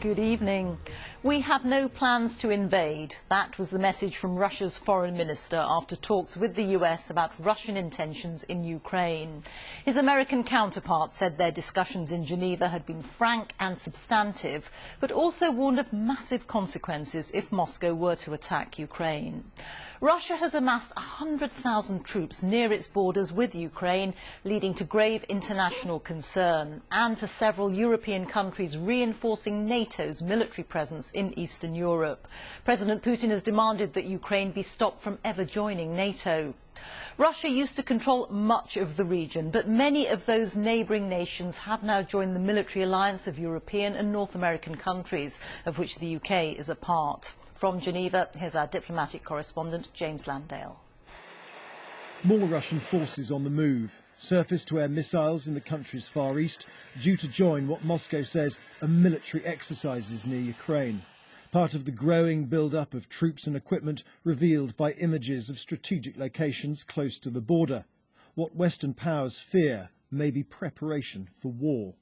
Good evening. We have no plans to invade. That was the message from Russia's foreign minister after talks with the US about Russian intentions in Ukraine. His American counterpart said their discussions in Geneva had been frank and substantive, but also warned of massive consequences if Moscow were to attack Ukraine. Russia has amassed 100,000 troops near its borders with Ukraine, leading to grave international concern and to several European countries reinforcing NATO's military presence in Eastern Europe. President Putin has demanded that Ukraine be stopped from ever joining NATO. Russia used to control much of the region, but many of those neighbouring nations have now joined the military alliance of European and North American countries, of which the UK is a part. From Geneva, here's our diplomatic correspondent, James Landale. More Russian forces on the move. Surface-to-air missiles in the country's far east, due to join what Moscow says are military exercises near Ukraine. Part of the growing build-up of troops and equipment revealed by images of strategic locations close to the border. What Western powers fear may be preparation for war.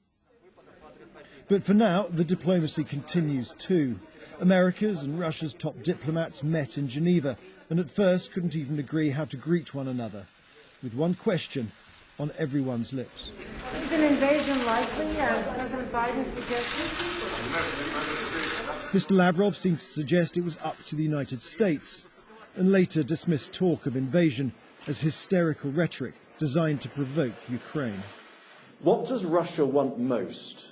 But for now, the diplomacy continues too. America's and Russia's top diplomats met in Geneva and at first couldn't even agree how to greet one another, with one question on everyone's lips. Is an invasion likely, as President Biden suggested? Mr. Lavrov seemed to suggest it was up to the United States and later dismissed talk of invasion as hysterical rhetoric designed to provoke Ukraine. What does Russia want most?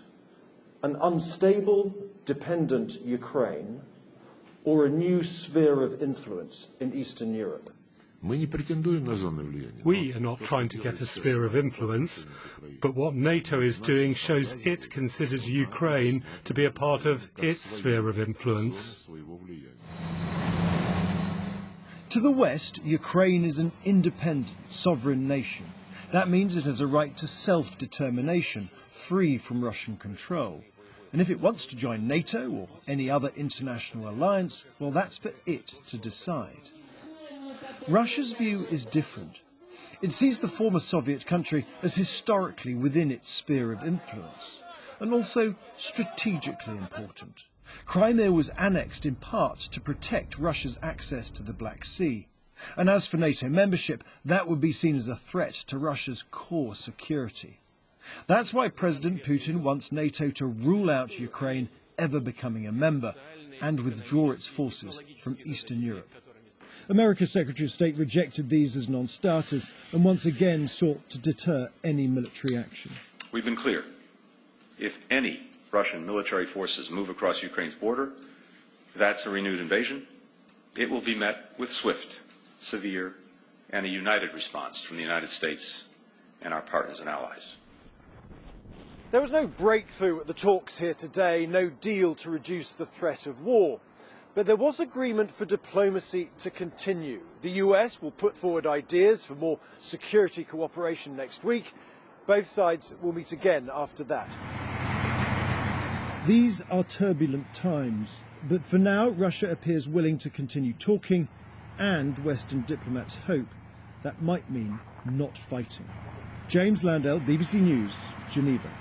An unstable, dependent Ukraine, or a new sphere of influence in Eastern Europe? We are not trying to get a sphere of influence, but what NATO is doing shows it considers Ukraine to be a part of its sphere of influence. To the west, Ukraine is an independent, sovereign nation. That means it has a right to self-determination, free from Russian control. And if it wants to join NATO or any other international alliance, well, that's for it to decide. Russia's view is different. It sees the former Soviet country as historically within its sphere of influence, and also strategically important. Crimea was annexed in part to protect Russia's access to the Black Sea. And as for NATO membership, that would be seen as a threat to Russia's core security. That's why President Putin wants NATO to rule out Ukraine ever becoming a member and withdraw its forces from Eastern Europe. America's Secretary of State rejected these as non-starters and once again sought to deter any military action. We've been clear. If any Russian military forces move across Ukraine's border, that's a renewed invasion. It will be met with swift, severe, and a united response from the United States and our partners and allies. There was no breakthrough at the talks here today, no deal to reduce the threat of war. But there was agreement for diplomacy to continue. The US will put forward ideas for more security cooperation next week. Both sides will meet again after that. These are turbulent times, but for now Russia appears willing to continue talking, and Western diplomats hope that might mean not fighting. James Landale, BBC News, Geneva.